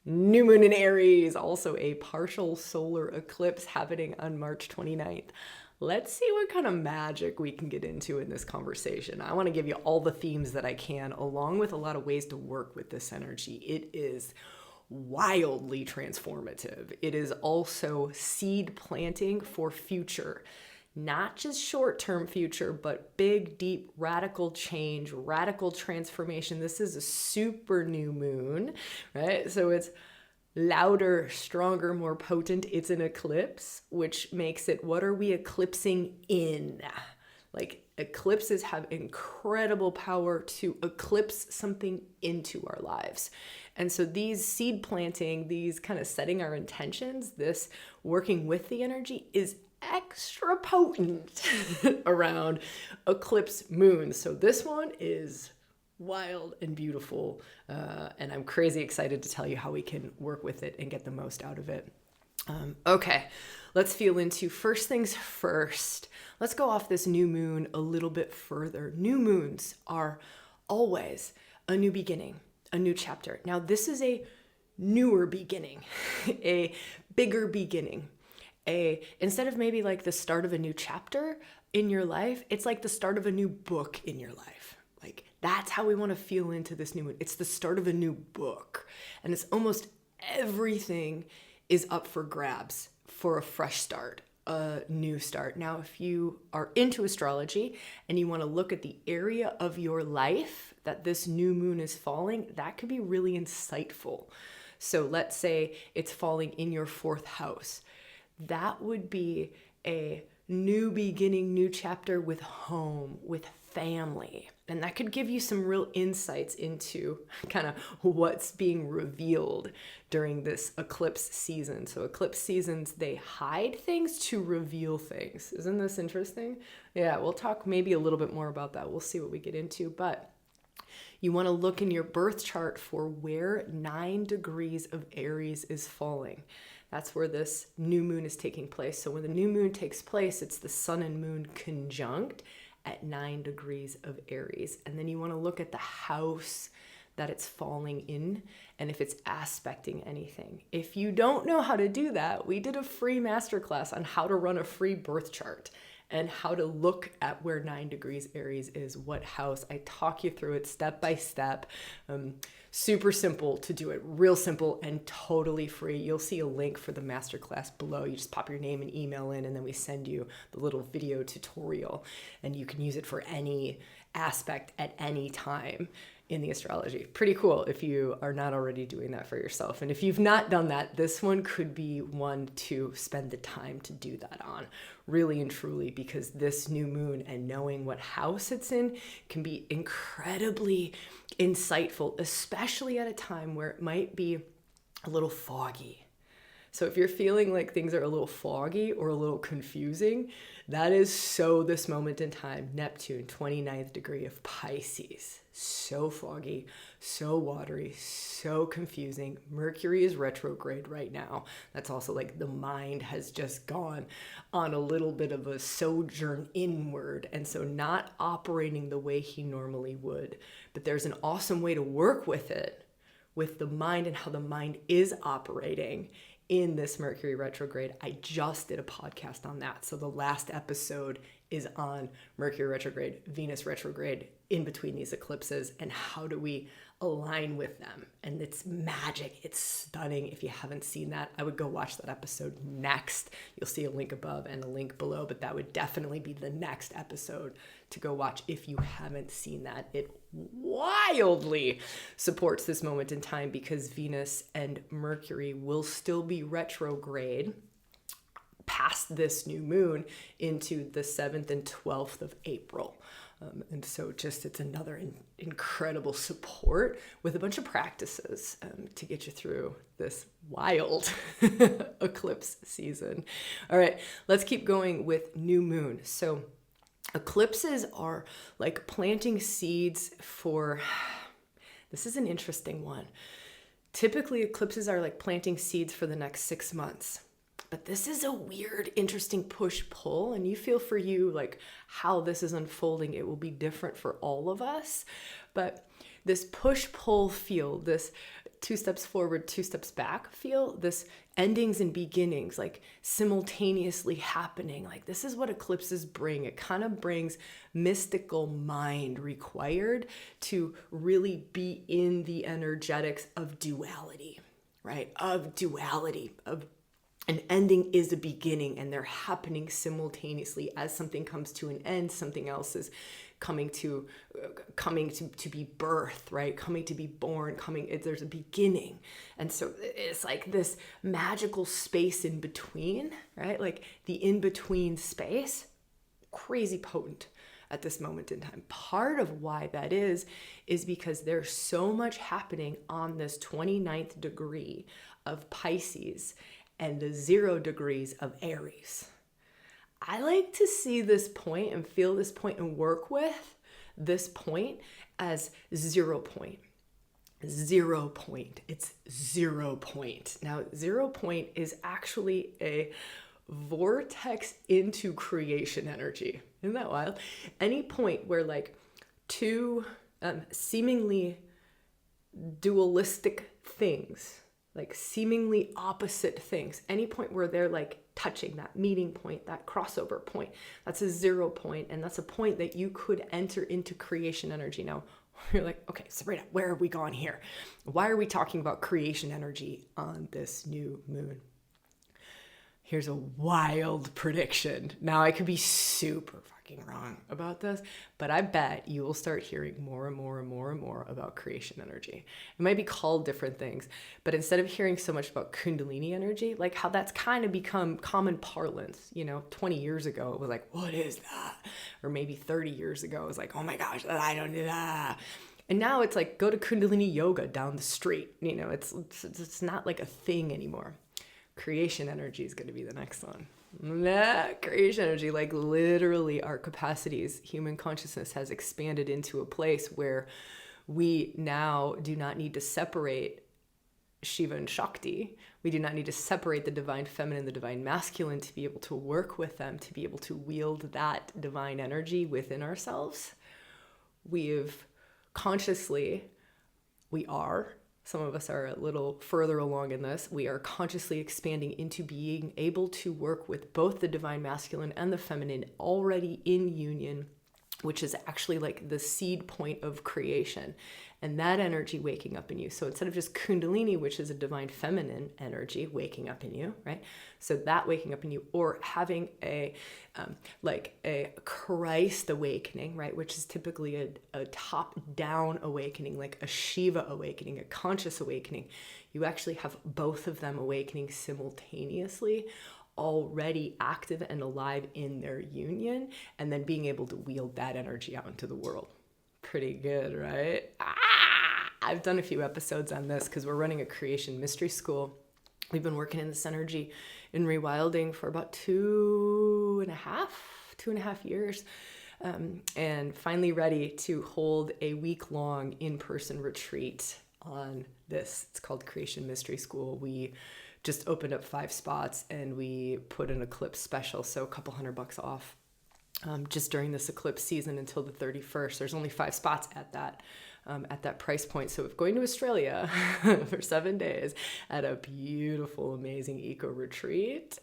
New moon in Aries, also a partial solar eclipse happening on March 29th. Let's see what kind of magic we can get into in this conversation. I want to give you all the themes that I can, along with a lot of ways to work with this energy. It is wildly transformative. It is also seed planting for future. Not just short-term future, but big, deep, radical change, radical transformation. This is a super new moon, right? So it's louder, stronger, more potent. It's an eclipse, which makes it, what are we eclipsing in? Like, eclipses have incredible power to eclipse something into our lives. And so these seed planting, these kind of setting our intentions, this working with the energy is extra potent around eclipse moons. So this one is wild and beautiful, and I'm crazy excited to tell you how we can work with it and get the most out of it. Okay, let's feel into first things first. Let's go off this new moon a little bit further. New moons are always a new beginning, a new chapter. Now, this is a newer beginning, a bigger beginning. Instead of maybe like the start of a new chapter in your life, it's like the start of a new book in your life. Like, that's how we want to feel into this new moon. It's the start of a new book. And it's almost everything is up for grabs for a fresh start, a new start. Now, if you are into astrology and you want to look at the area of your life that this new moon is falling, that could be really insightful. So let's say it's falling in your fourth house. That would be a new beginning, new chapter with home, with family. And that could give you some real insights into kind of what's being revealed during this eclipse season. So eclipse seasons, they hide things to reveal things. Isn't this interesting? Yeah, we'll talk maybe a little bit more about that. We'll see what we get into. But you want to look in your birth chart for where 9 degrees of Aries is falling. That's where this new moon is taking place. So when the new moon takes place, it's the sun and moon conjunct at 9 degrees of Aries. And then you want to look at the house that it's falling in and if it's aspecting anything. If you don't know how to do that, we did a free masterclass on how to run a free birth chart and how to look at where 9 degrees Aries is, what house. I talk you through it step by step. Super simple to do it, real simple and totally free. You'll see a link for the masterclass below. You just pop your name and email in, and then we send you the little video tutorial, and you can use it for any aspect at any time in the astrology. Pretty cool if you are not already doing that for yourself. And if you've not done that, this one could be one to spend the time to do that on, really and truly, because this new moon and knowing what house it's in can be incredibly insightful, especially at a time where it might be a little foggy. So if you're feeling like things are a little foggy or a little confusing, that is so this moment in time. Neptune, 29th degree of Pisces. So foggy, so watery, so confusing. Mercury is retrograde right now. That's also like the mind has just gone on a little bit of a sojourn inward, and so not operating the way he normally would. But there's an awesome way to work with it, with the mind and how the mind is operating in this Mercury retrograde. I just did a podcast on that. So the last episode is on Mercury retrograde, Venus retrograde, in between these eclipses, and how do we align with them. And it's magic. It's stunning. If you haven't seen that, I would go watch that episode next. You'll see a link above and a link below, but that would definitely be the next episode to go watch if you haven't seen that. It wildly supports this moment in time because Venus and Mercury will still be retrograde past this new moon into the 7th and 12th of April. And so just it's another incredible support with a bunch of practices to get you through this wild eclipse season. All right, let's keep going with new moon. So eclipses are like planting seeds for, this is an interesting one. Typically eclipses are like planting seeds for the next 6 months. But this is a weird, interesting push-pull, and you feel for you like how this is unfolding. It will be different for all of us. But this push-pull feel, this two steps forward, two steps back feel, this endings and beginnings like simultaneously happening. Like this is what eclipses bring. It kind of brings mystical mind required to really be in the energetics of duality, right? Of duality, of an ending is a beginning, and they're happening simultaneously. As something comes to an end, something else is coming to be birthed, right? Coming to be born, there's a beginning. And so it's like this magical space in between, right? Like the in-between space, crazy potent at this moment in time. Part of why that is because there's so much happening on this 29th degree of Pisces and the 0 degrees of Aries. I like to see this point and feel this point and work with this point as 0 point. 0 point. It's 0 point. Now, 0 point is actually a vortex into creation energy. Isn't that wild? Any point where like two seemingly dualistic things, like seemingly opposite things, any point where they're like touching that meeting point, that crossover point, that's a 0 point. And that's a point that you could enter into creation energy. Now you're like, okay, Sabrina, where are we going here? Why are we talking about creation energy on this new moon? Here's a wild prediction. Now I could be super fucking wrong about this, but I bet you will start hearing more and more and more and more about creation energy. It might be called different things, but instead of hearing so much about Kundalini energy, like how that's kind of become common parlance, 20 years ago, it was like, what is that? Or maybe 30 years ago, it was like, oh my gosh, I don't do that. And now it's like, go to Kundalini yoga down the street. It's not like a thing anymore. Creation energy is going to be the next one. Creation energy, like literally our capacities, human consciousness has expanded into a place where we now do not need to separate Shiva and Shakti. We do not need to separate the divine feminine, the divine masculine to be able to work with them, to be able to wield that divine energy within ourselves. Some of us are a little further along in this. We are consciously expanding into being able to work with both the divine masculine and the feminine already in union, which is actually like the seed point of creation. And that energy waking up in you. So instead of just Kundalini, which is a divine feminine energy waking up in you, right? So that waking up in you, or having a Christ awakening, right? Which is typically a top-down awakening, like a Shiva awakening, a conscious awakening. You actually have both of them awakening simultaneously, already active and alive in their union, and then being able to wield that energy out into the world. Pretty good, right? I've done a few episodes on this because we're running a creation mystery school. We've been working in this energy in ReWilding for about two and a half years, and finally ready to hold a week-long in-person retreat on this. It's called Creation Mystery School. We just opened up 5 spots and we put an eclipse special, so a couple $100 off. Just during this eclipse season until the 31st. There's only 5 spots at that price point. So if going to Australia for 7 days at a beautiful, amazing eco retreat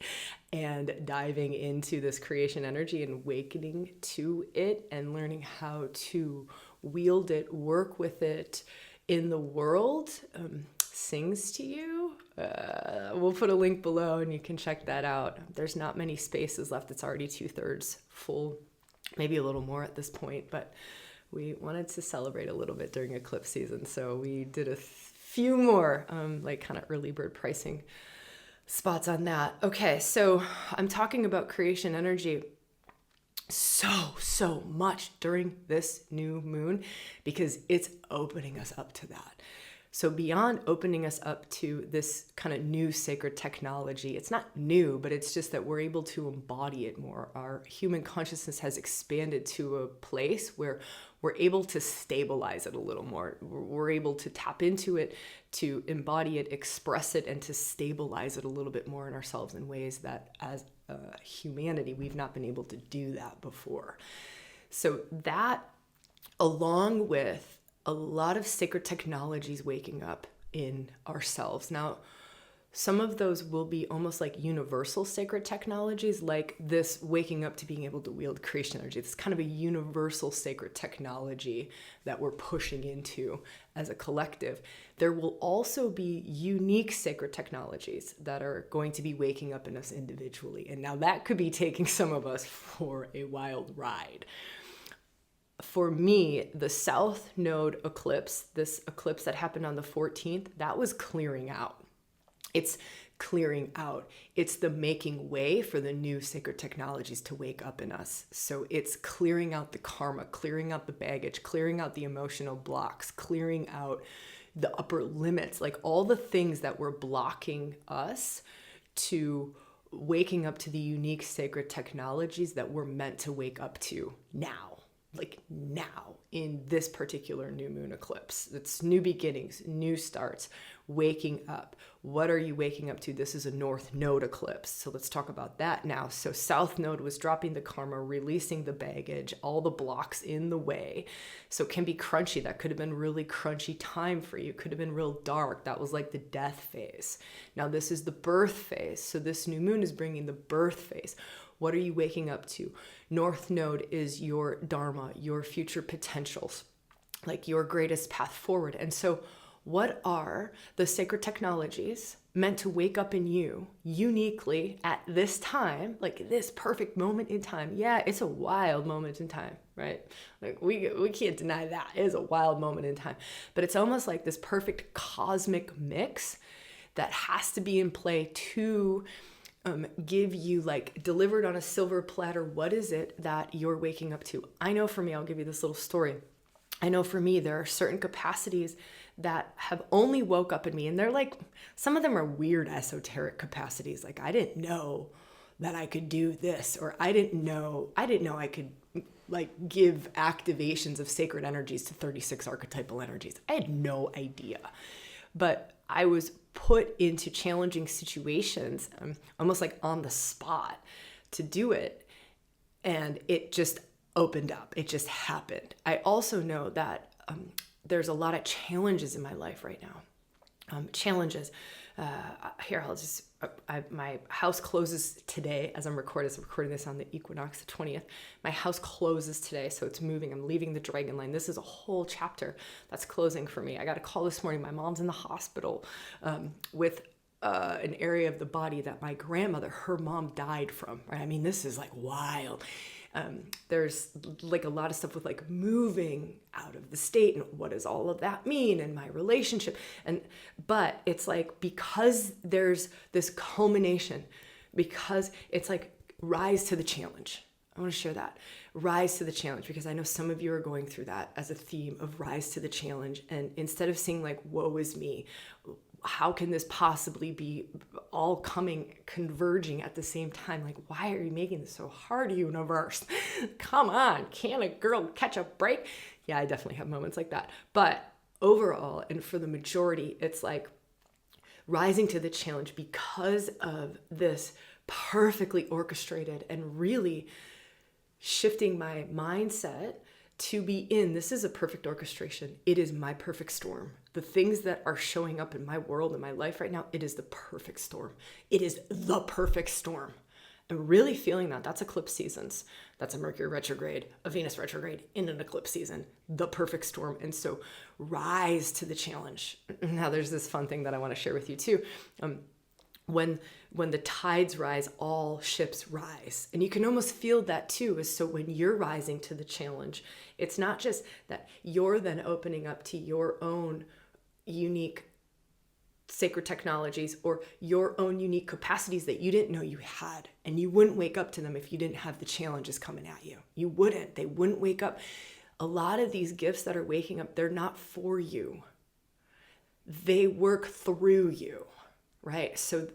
and diving into this creation energy and awakening to it and learning how to wield it, work with it in the world, sings to you. We'll put a link below and you can check that out. There's not many spaces left. It's already 2/3 full, maybe a little more at this point, but we wanted to celebrate a little bit during eclipse season. So we did a few more kind of early bird pricing spots on that. Okay, so I'm talking about creation energy so much during this new moon because it's opening us up to that. So beyond opening us up to this kind of new sacred technology, it's not new, but it's just that we're able to embody it more. Our human consciousness has expanded to a place where we're able to stabilize it a little more. We're able to tap into it, to embody it, express it, and to stabilize it a little bit more in ourselves in ways that as humanity, we've not been able to do that before. So that, along with a lot of sacred technologies waking up in ourselves. Now, some of those will be almost like universal sacred technologies, like this waking up to being able to wield creation energy. It's kind of a universal sacred technology that we're pushing into as a collective. There will also be unique sacred technologies that are going to be waking up in us individually. And now that could be taking some of us for a wild ride. For me, the South Node eclipse, this eclipse that happened on the 14th, that was clearing out. It's clearing out. It's the making way for the new sacred technologies to wake up in us. So it's clearing out the karma, clearing out the baggage, clearing out the emotional blocks, clearing out the upper limits, like all the things that were blocking us to waking up to the unique sacred technologies that we're meant to wake up to now. Like now in this particular new moon eclipse. It's new beginnings, new starts, waking up. What are you waking up to? This is a North Node eclipse. So let's talk about that now. So South Node was dropping the karma, releasing the baggage, all the blocks in the way. So it can be crunchy. That could have been really crunchy time for you. Could have been real dark. That was like the death phase. Now this is the birth phase. So this new moon is bringing the birth phase. What are you waking up to? North Node is your dharma, your future potentials, like your greatest path forward. And so what are the sacred technologies meant to wake up in you uniquely at this time, like this perfect moment in time? Yeah, it's a wild moment in time, right? Like we can't deny that. It is a wild moment in time. But it's almost like this perfect cosmic mix that has to be in play to give you, like, delivered on a silver platter, what is it that you're waking up to? I know for me, I'll give you this little story. I know for me, there are certain capacities that have only woke up in me, and they're like, some of them are weird esoteric capacities. Like, I didn't know that I could do this, or I didn't know I could like give activations of sacred energies to 36 archetypal energies. I had no idea. But I was put into challenging situations, almost like on the spot, to do it. And it just opened up. It just happened. I also know that there's a lot of challenges in my life right now. Challenges. Here, my house closes today as I'm recording this on the equinox, the 20th. My house closes today, so it's moving. I'm leaving the dragon line. This is a whole chapter that's closing for me. I got a call this morning. My mom's in the hospital with an area of the body that my grandmother, her mom, died from, right? I mean, this is like wild. There's like a lot of stuff with like moving out of the state and what does all of that mean and my relationship. But it's like, because there's this culmination, because it's like rise to the challenge. I want to share that. Rise to the challenge, because I know some of you are going through that as a theme of rise to the challenge. And instead of saying like, woe is me, how can this possibly be all converging at the same time? Like, why are you making this so hard, universe? Come on, can a girl catch a break? Yeah, I definitely have moments like that. But overall, and for the majority, it's like rising to the challenge because of this perfectly orchestrated and really shifting my mindset to be in, this is a perfect orchestration. It is my perfect storm. The things that are showing up in my world, in my life right now, it is the perfect storm. It is the perfect storm. I'm really feeling that. That's eclipse seasons. That's a Mercury retrograde, a Venus retrograde in an eclipse season, the perfect storm. And so rise to the challenge. Now there's this fun thing that I want to share with you too. When the tides rise, all ships rise. And you can almost feel that too. So when you're rising to the challenge, it's not just that you're then opening up to your own unique sacred technologies or your own unique capacities that you didn't know you had. And you wouldn't wake up to them if you didn't have the challenges coming at you. You wouldn't. They wouldn't wake up. A lot of these gifts that are waking up, they're not for you. They work through you. Right? So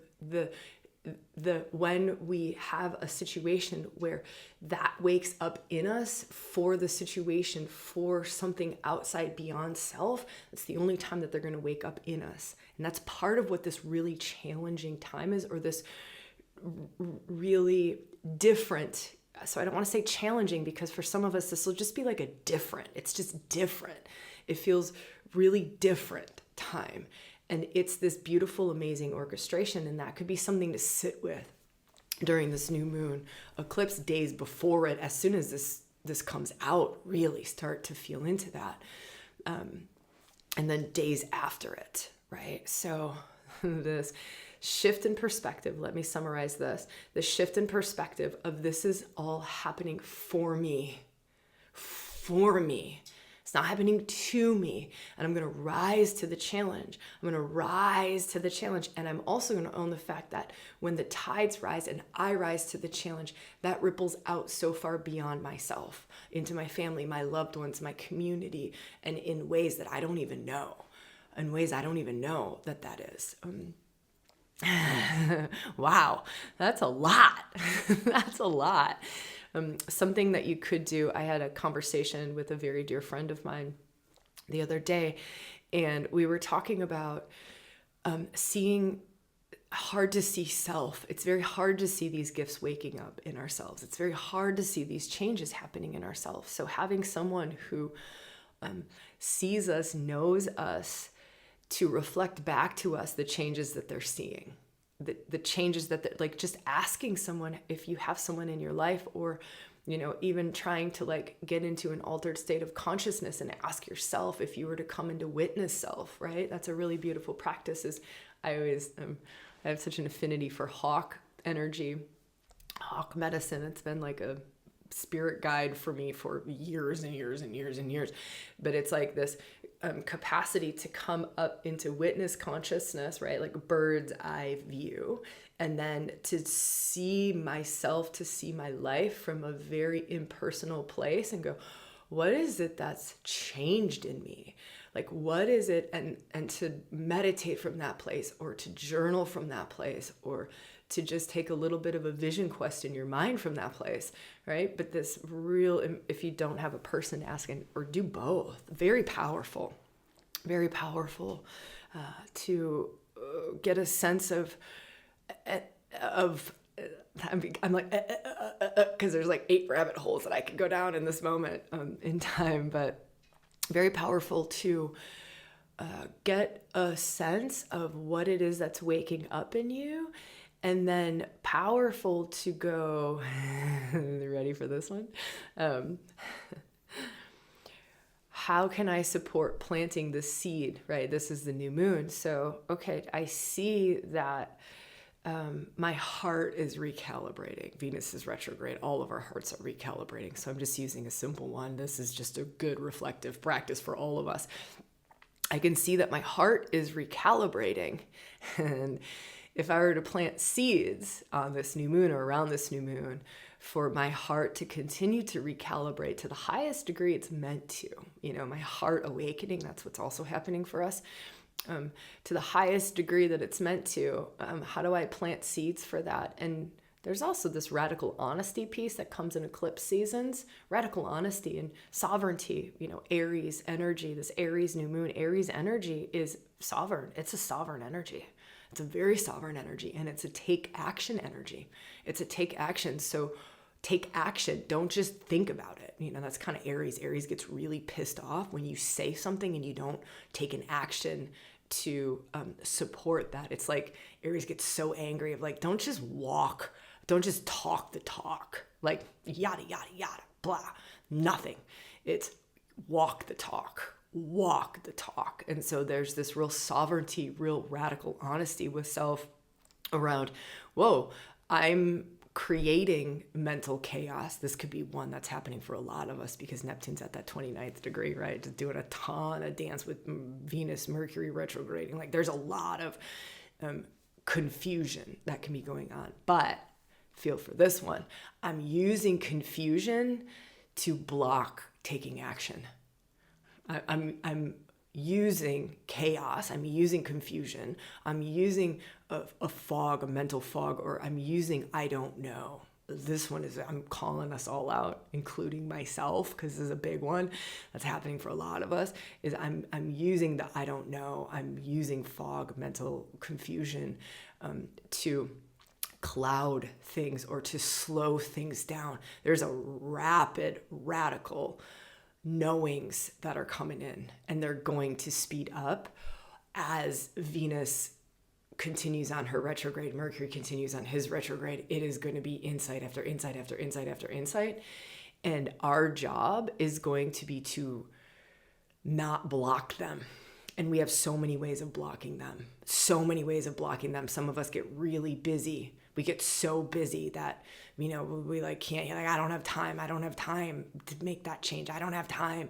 when we have a situation where that wakes up in us for the situation, for something outside beyond self, that's the only time that they're going to wake up in us. And that's part of what this really challenging time is, or this really different. So I don't want to say challenging, because for some of us, this will just be like a different. It's just different. It feels really different time. And it's this beautiful, amazing orchestration. And that could be something to sit with during this new moon eclipse, days before it. As soon as this comes out, really start to feel into that. And then days after it, right? So this shift in perspective, let me summarize this. The shift in perspective of this is all happening for me. For me. It's not happening to me. And I'm going to rise to the challenge. I'm going to rise to the challenge. And I'm also going to own the fact that when the tides rise and I rise to the challenge, that ripples out so far beyond myself, into my family, my loved ones, my community, and in ways that I don't even know. In ways I don't even know that is. Wow, that's a lot. That's a lot. Something that you could do, I had a conversation with a very dear friend of mine the other day, and we were talking about seeing, hard to see self. It's very hard to see these gifts waking up in ourselves. It's very hard to see these changes happening in ourselves. So having someone who sees us, knows us, to reflect back to us the changes that they're seeing. The changes that, like, just asking someone, if you have someone in your life, or, you know, even trying to like get into an altered state of consciousness and ask yourself if you were to come into witness self, right? That's a really beautiful practice. Is I always, I have such an affinity for hawk energy, hawk medicine. It's been like a spirit guide for me for years and years and years and years. But it's like this capacity to come up into witness consciousness, right? Like a bird's eye view. And then to see myself, to see my life from a very impersonal place and go, what is it that's changed in me? Like, what is it? And to meditate from that place, or to journal from that place, or to just take a little bit of a vision quest in your mind from that place, right? But this real, if you don't have a person asking, or do both, very powerful to get a sense of I'm like, because there's like 8 rabbit holes that I could go down in this moment in time, but very powerful to get a sense of what it is that's waking up in you. And then powerful to go, ready for this one? How can I support planting the seed, right? This is the new moon. So, okay, I see that my heart is recalibrating. Venus is retrograde. All of our hearts are recalibrating. So I'm just using a simple one. This is just a good reflective practice for all of us. I can see that my heart is recalibrating. And if I were to plant seeds on this new moon, or around this new moon, for my heart to continue to recalibrate to the highest degree it's meant to, you know, my heart awakening, that's what's also happening for us, to the highest degree that it's meant to, how do I plant seeds for that? And there's also this radical honesty piece that comes in eclipse seasons, radical honesty and sovereignty, you know, Aries energy, this Aries new moon, Aries energy is sovereign. It's a sovereign energy. It's a very sovereign energy, and it's a take action energy. It's a take action. So take action. Don't just think about it. You know, that's kind of Aries. Aries gets really pissed off when you say something and you don't take an action to support that. It's like Aries gets so angry of like, don't just talk the talk. Like yada, yada, yada, blah, nothing. It's walk the talk. And so there's this real sovereignty, real radical honesty with self around, whoa, I'm creating mental chaos. This could be one that's happening for a lot of us because Neptune's at that 29th degree, right? Just doing a ton of dance with Venus, Mercury retrograding. Like there's a lot of confusion that can be going on. But feel for this one. I'm using confusion to block taking action. I'm using chaos. I'm using confusion. I'm using a fog, a mental fog, or I'm using I don't know. This one is, I'm calling us all out, including myself, because this is a big one that's happening for a lot of us, is I'm using the I don't know. I'm using fog, mental confusion to cloud things or to slow things down. There's a rapid, radical knowings that are coming in, and they're going to speed up as Venus continues on her retrograde, Mercury continues on his retrograde, it is going to be insight after insight after insight after insight. And our job is going to be to not block them. And we have so many ways of blocking them. So many ways of blocking them. Some of us get really busy. We get so busy that, we like can't, like, I don't have time. I don't have time to make that change. I don't have time.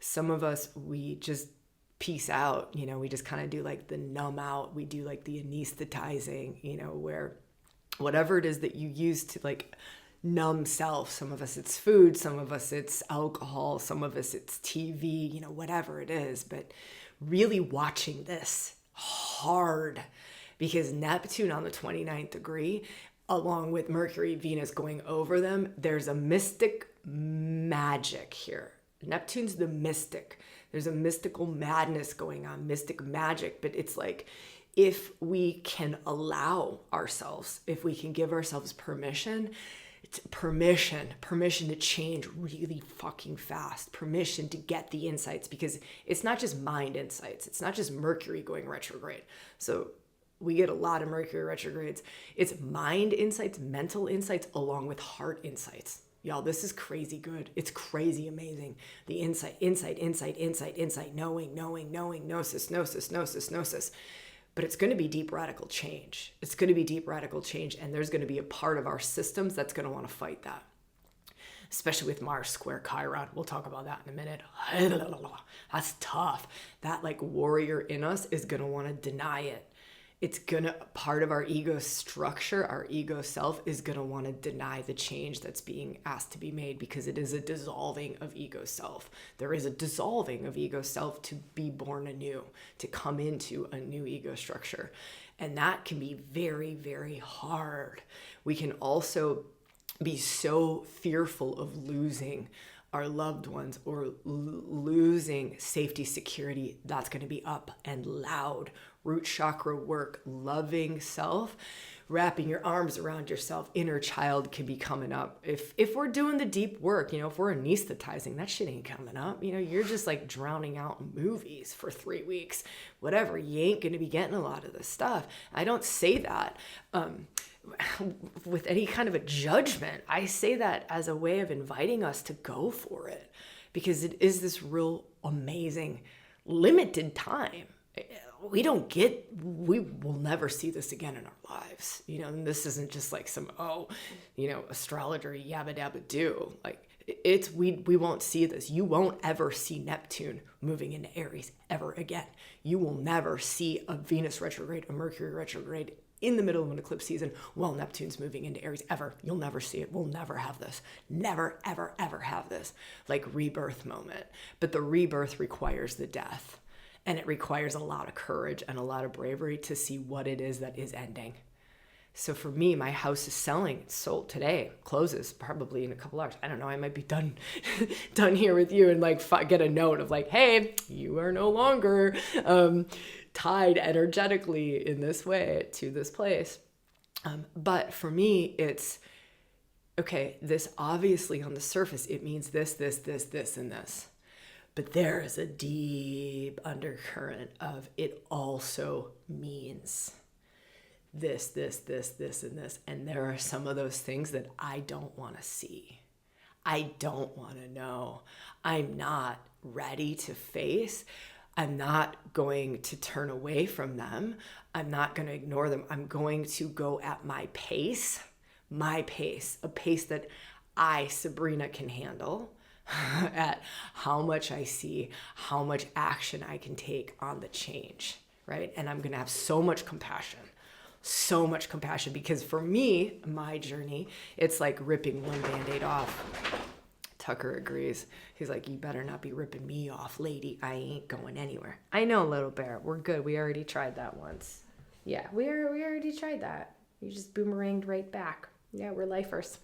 Some of us, we just peace out. We just kind of do like the numb out. We do like the anesthetizing, where whatever it is that you use to like numb self. Some of us it's food. Some of us it's alcohol. Some of us it's TV, whatever it is. But really watching this hard, because Neptune on the 29th degree, along with Mercury, Venus going over them, there's a mystic magic here. Neptune's the mystic. There's a mystical madness going on, mystic magic. But it's like, if we can allow ourselves, if we can give ourselves permission to change really fucking fast, permission to get the insights, because it's not just mind insights. It's not just Mercury going retrograde. So we get a lot of Mercury retrogrades. It's mind insights, mental insights, along with heart insights. Y'all, this is crazy good. It's crazy amazing. The insight, knowing, gnosis. But it's going to be deep radical change. It's going to be deep radical change. And there's going to be a part of our systems that's going to want to fight that. Especially with Mars square Chiron. We'll talk about that in a minute. That's tough. That like warrior in us is going to want to deny it. It's gonna, part of our ego structure, our ego self is gonna want to deny the change that's being asked to be made, because it is a dissolving of ego self. There is a dissolving of ego self to be born anew, to come into a new ego structure. And that can be very, very hard. We can also be so fearful of losing our loved ones or losing safety, security. That's going to be up and loud. Root chakra work, loving self, wrapping your arms around yourself. Inner child can be coming up. If we're doing the deep work, if we're anesthetizing, that shit ain't coming up. You're just like drowning out movies for 3 weeks, whatever. You ain't going to be getting a lot of this stuff. I don't say that with any kind of a judgment. I say that as a way of inviting us to go for it, because it is this real amazing limited time. We will never see this again in our lives. And this isn't just like some, astrologer yabba dabba do. Like we won't see this. You won't ever see Neptune moving into Aries ever again. You will never see a Venus retrograde, a Mercury retrograde in the middle of an eclipse season while Neptune's moving into Aries ever. You'll never see it. We'll never have this. Never, ever, ever have this like rebirth moment. But the rebirth requires the death. And it requires a lot of courage and a lot of bravery to see what it is that is ending. So for me, my house is selling. It's sold today. Closes probably in a couple hours. I don't know. I might be done here with you and like get a note of like, hey, you are no longer tied energetically in this way to this place. But for me, it's, okay, this obviously on the surface, it means this, and this. But there is a deep undercurrent of it also means this, and this. And there are some of those things that I don't want to see. I don't want to know. I'm not ready to face. I'm not going to turn away from them. I'm not going to ignore them. I'm going to go at my pace, a pace that I, Sabrina, can handle. At how much I see, how much action I can take on the change, right? And I'm going to have so much compassion, because for me, my journey, it's like ripping one Band-Aid off. Tucker agrees. He's like, you better not be ripping me off, lady. I ain't going anywhere. I know, little bear. We're good. We already tried that once. Yeah, we already tried that. You just boomeranged right back. Yeah, we're lifers.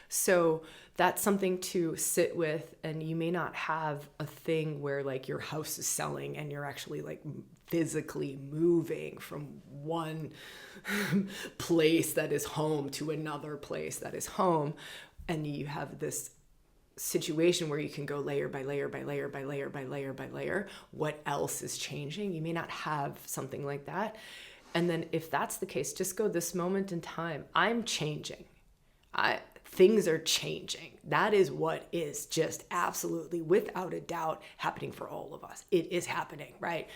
So that's something to sit with, and you may not have a thing where like your house is selling and you're actually like physically moving from one place that is home to another place that is home, and you have this situation where you can go layer by layer by layer by layer by layer by layer. What else is changing? You may not have something like that. And then if that's the case, just go this moment in time. I'm changing. Things are changing. That is what is just absolutely, without a doubt, happening for all of us. It is happening, right?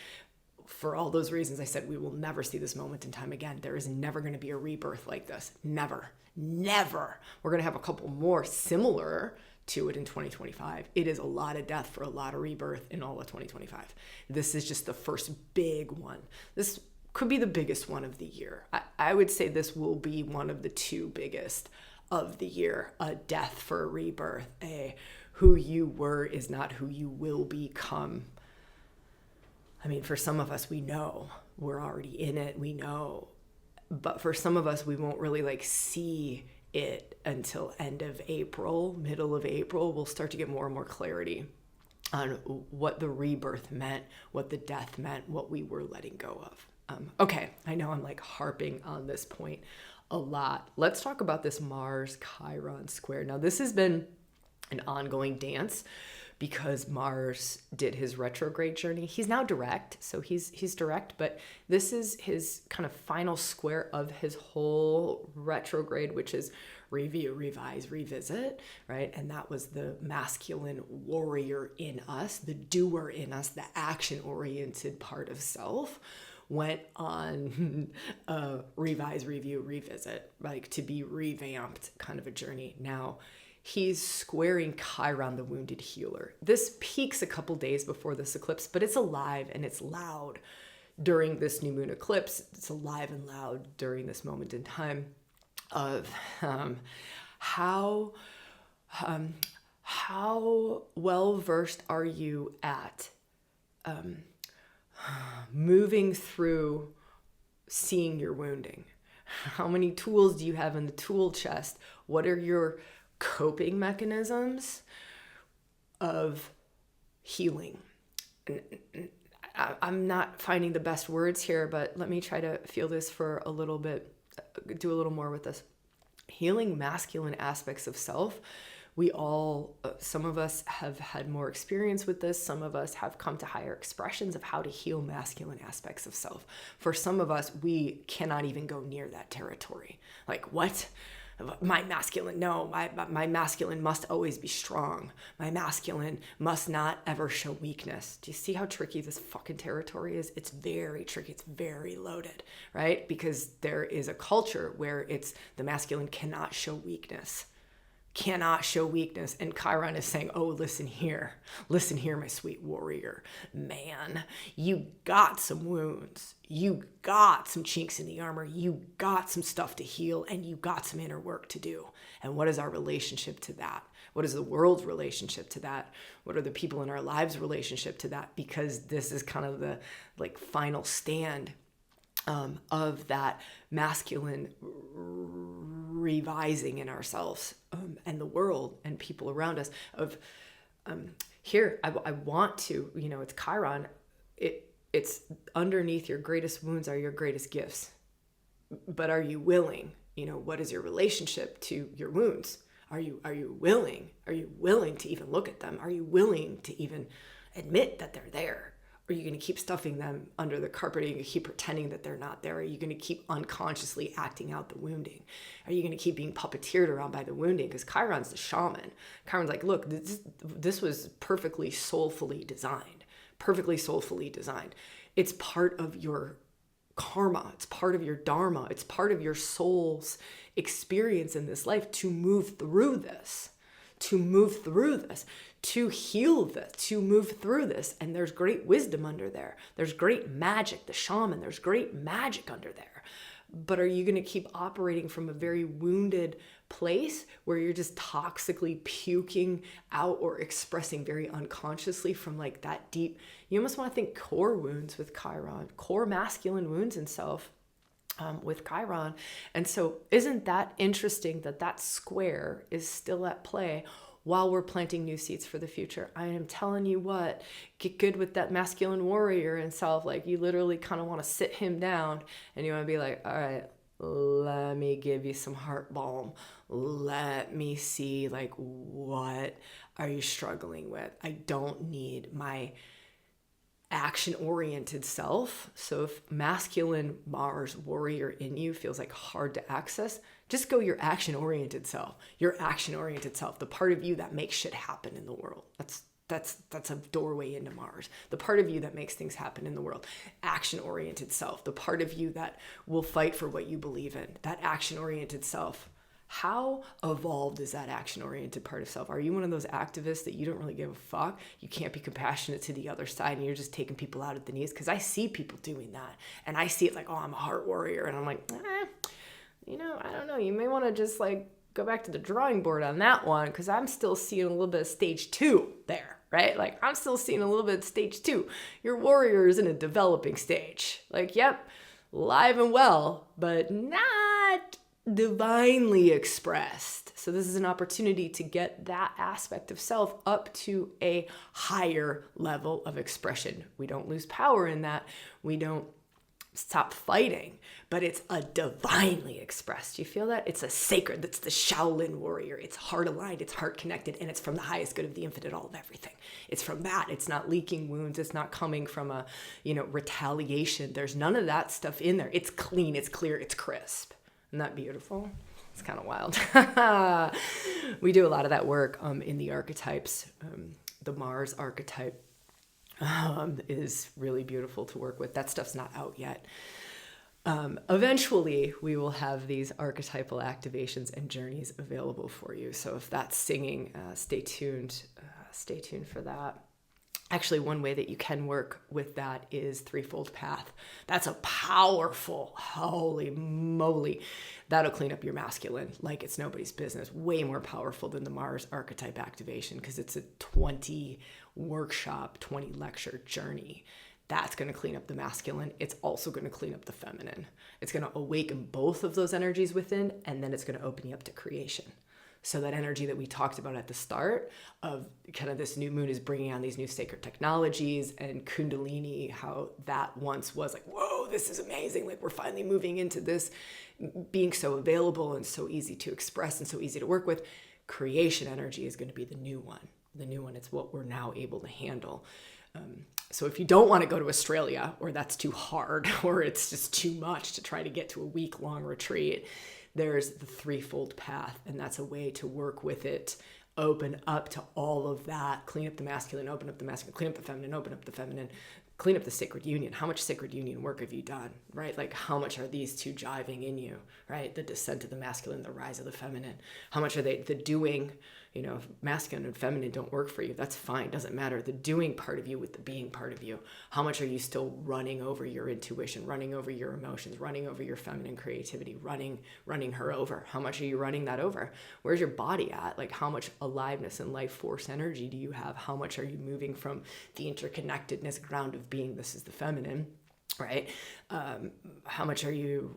For all those reasons I said, we will never see this moment in time again. There is never going to be a rebirth like this. Never. Never. We're going to have a couple more similar to it in 2025. It is a lot of death for a lot of rebirth in all of 2025. This is just the first big one. This could be the biggest one of the year. I would say this will be one of the two biggest of the year. A death for a rebirth. Who you were is not who you will become. I mean, for some of us, we know we're already in it. We know. But for some of us, we won't really see it until end of April, middle of April. We'll start to get more and more clarity on what the rebirth meant, what the death meant, what we were letting go of. Okay, I know I'm harping on this point a lot. Let's talk about this Mars-Chiron square. Now, this has been an ongoing dance because Mars did his retrograde journey. He's now direct, so he's direct, but this is his kind of final square of his whole retrograde, which is review, revise, revisit, right? And that was the masculine warrior in us, the doer in us, the action-oriented part of self went on revise, review, revisit, to be revamped kind of a journey. Now, he's squaring Chiron, the wounded healer. This peaks a couple days before this eclipse, but it's alive and it's loud during this new moon eclipse. It's alive and loud during this moment in time of how well versed are you at moving through seeing your wounding? How many tools do you have in the tool chest? What are your coping mechanisms of healing? I'm not finding the best words here, but let me try to feel this for a little bit, do a little more with this. Healing masculine aspects of self. We all, some of us have had more experience with this. Some of us have come to higher expressions of how to heal masculine aspects of self. For some of us, we cannot even go near that territory. What? My masculine, no, my masculine must always be strong. My masculine must not ever show weakness. Do you see how tricky this fucking territory is? It's very tricky. It's very loaded, right? Because there is a culture where it's the masculine cannot show weakness. Cannot show weakness. And Chiron is saying, oh, listen here, my sweet warrior. Man, you got some wounds. You got some chinks in the armor. You got some stuff to heal, and you got some inner work to do. And what is our relationship to that? What is the world's relationship to that? What are the people in our lives' relationship to that? Because this is kind of the final stand of that masculine revising in ourselves and the world and people around us of here I want to, it's Chiron, it's underneath your greatest wounds are your greatest gifts. But are you willing? What is your relationship to your wounds? Are you willing? Are you willing to even look at them? Are you willing to even admit that they're there? Are you going to keep stuffing them under the carpet? Are you going to keep pretending that they're not there? Are you going to keep unconsciously acting out the wounding? Are you going to keep being puppeteered around by the wounding? Because Chiron's the shaman. Chiron's look, this was perfectly soulfully designed. Perfectly soulfully designed. It's part of your karma. It's part of your dharma. It's part of your soul's experience in this life to move through this. To move through this, to heal this, to move through this. And there's great wisdom under there. There's great magic, the shaman, there's great magic under there. But are you going to keep operating from a very wounded place where you're just toxically puking out or expressing very unconsciously from that deep, you almost want to think core wounds with Chiron, core masculine wounds in self. With Chiron. And so isn't that interesting that square is still at play while we're planting new seeds for the future? I am telling you what, get good with that masculine warrior and self. You literally kind of want to sit him down and you want to be all right, Let me give you some heart balm. Let me see, like, what are you struggling with? I don't need my action-oriented self. So if masculine Mars warrior in you feels like hard to access, just go your action-oriented self. Your action-oriented self, the part of you that makes shit happen in the world. That's a doorway into Mars. The part of you that makes things happen in the world. Action-oriented self, the part of you that will fight for what you believe in. That action-oriented self. How evolved is that action-oriented part of self? Are you one of those activists that you don't really give a fuck? You can't be compassionate to the other side and you're just taking people out at the knees? Because I see people doing that. And I see it like, oh, I'm a heart warrior. And I'm like, I don't know. You may want to just like go back to the drawing board on that one, because I'm still seeing a little bit of stage 2 there, right? Like I'm still seeing a little bit of stage 2. Your warrior is in a developing stage. Like, yep, live and well, but not divinely expressed. So this is an opportunity to get that aspect of self up to a higher level of expression. We don't lose power in that. We don't stop fighting, but it's a divinely expressed. You feel that? It's a sacred, that's the Shaolin warrior. It's heart aligned, it's heart connected, and it's from the highest good of the infinite, all of everything. It's from that. It's not leaking wounds. It's not coming from a, retaliation. There's none of that stuff in there. It's clean, it's clear, it's crisp. Isn't that beautiful? It's kind of wild. We do a lot of that work in the archetypes. The Mars archetype is really beautiful to work with. That stuff's not out yet. Eventually, we will have these archetypal activations and journeys available for you. So if that's singing, stay tuned. Stay tuned for that. Actually, one way that you can work with that is threefold path. That's a powerful, holy moly. That'll clean up your masculine like it's nobody's business. Way more powerful than the Mars archetype activation, because it's a 20 workshop, 20 lecture journey. That's going to clean up the masculine. It's also going to clean up the feminine. It's going to awaken both of those energies within, and then it's going to open you up to creation. So that energy that we talked about at the start of kind of this new moon is bringing on these new sacred technologies, and Kundalini, how that once was like, whoa, this is amazing. Like we're finally moving into this being so available and so easy to express and so easy to work with. Creation energy is going to be the new one. The new one, it's what we're now able to handle. So if you don't want to go to Australia, or that's too hard, or it's just too much to try to get to a week-long retreat, there's the threefold path, and that's a way to work with it. Open up to all of that. Clean up the masculine, open up the masculine, clean up the feminine, open up the feminine, clean up the sacred union. How much sacred union work have you done, right? Like how much are these two jiving in you, right? The descent of the masculine, the rise of the feminine. How much are they, the doing, if masculine and feminine don't work for you, that's fine. Doesn't matter. The doing part of you with the being part of you. How much are you still running over your intuition, running over your emotions, running over your feminine creativity, running her over? How much are you running that over? Where's your body at? Like how much aliveness and life force energy do you have? How much are you moving from the interconnectedness ground of being? This is the feminine, right? How much are you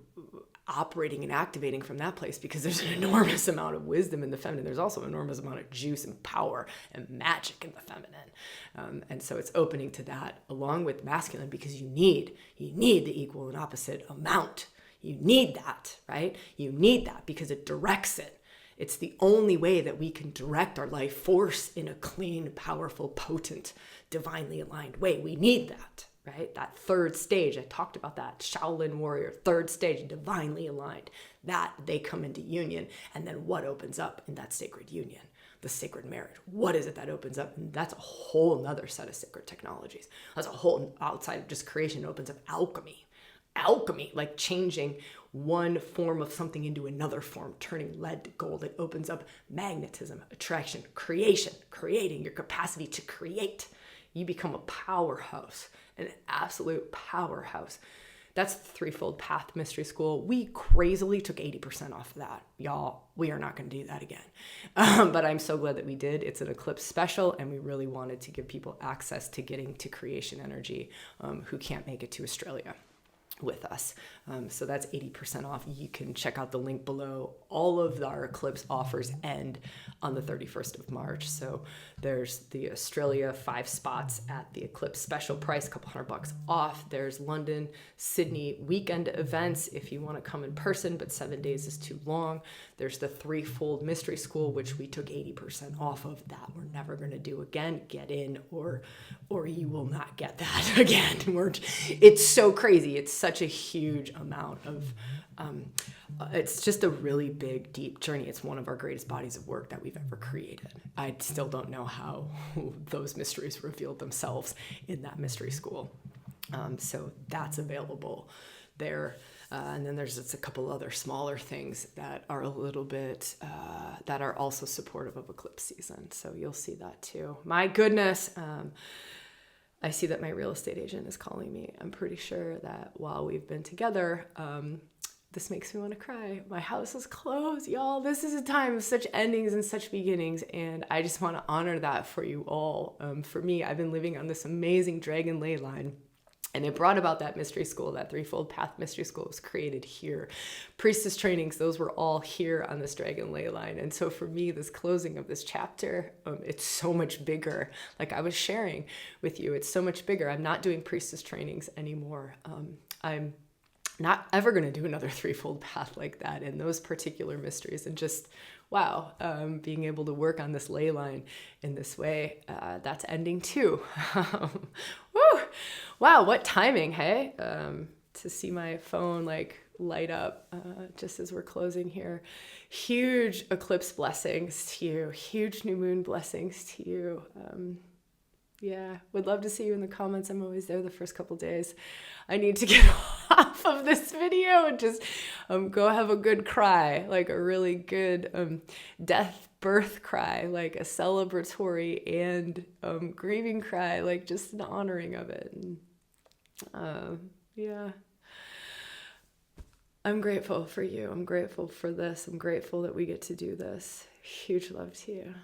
operating and activating from that place? Because there's an enormous amount of wisdom in the feminine. There's also an enormous amount of juice and power and magic in the feminine. And so it's opening to that along with masculine, because you need the equal and opposite amount. You need that, right? You need that because it directs it. It's the only way that we can direct our life force in a clean, powerful, potent, divinely aligned way. We need that. Right? That third stage, I talked about that, Shaolin warrior, third stage, divinely aligned, that they come into union. And then what opens up in that sacred union? The sacred marriage. What is it that opens up? And that's a whole nother set of sacred technologies. That's a whole, outside of just creation, opens up alchemy. Alchemy, like changing one form of something into another form, turning lead to gold. It opens up magnetism, attraction, creation, creating your capacity to create. You become a powerhouse, an absolute powerhouse. That's the threefold path mystery school. We crazily took 80% off of that. Y'all, we are not going to do that again. But I'm so glad that we did. It's an eclipse special, and we really wanted to give people access to getting to creation energy who can't make it to Australia. with us. So that's 80% off. You can check out the link below. All of our eclipse offers end on the 31st of March. So there's the Australia 5 spots at the eclipse special price, a couple $100 off. There's London, Sydney weekend events if you want to come in person, but 7 days is too long. There's the threefold mystery school, which we took 80% off of. That we're never going to do again. Get in or you will not get that again. It's so crazy. It's such a huge amount of, it's just a really big, deep journey. It's one of our greatest bodies of work that we've ever created. I still don't know how those mysteries revealed themselves in that mystery school. So that's available there. And then there's just a couple other smaller things that are a little bit, that are also supportive of eclipse season. So you'll see that too. My goodness. I see that my real estate agent is calling me. I'm pretty sure that while we've been together, this makes me want to cry. My house is closed, y'all. This is a time of such endings and such beginnings, and I just want to honor that for you all. For me, I've been living on this amazing dragon ley line, and it brought about that mystery school. That threefold path mystery school was created here. Priestess trainings, those were all here on this dragon ley line. And so for me, this closing of this chapter, it's so much bigger. Like I was sharing with you, it's so much bigger. I'm not doing priestess trainings anymore. I'm not ever going to do another threefold path like that in those particular mysteries. And just, wow, being able to work on this ley line in this way, that's ending too. Woo! Wow, what timing, hey? To see my phone like light up just as we're closing here. Huge eclipse blessings to you. Huge new moon blessings to you. Yeah, would love to see you in the comments. I'm always there the first couple days. I need to get off of this video and just go have a good cry, like a really good death birth cry, like a celebratory and grieving cry, like just an honoring of it. And, yeah. I'm grateful for you. I'm grateful for this. I'm grateful that we get to do this. Huge love to you.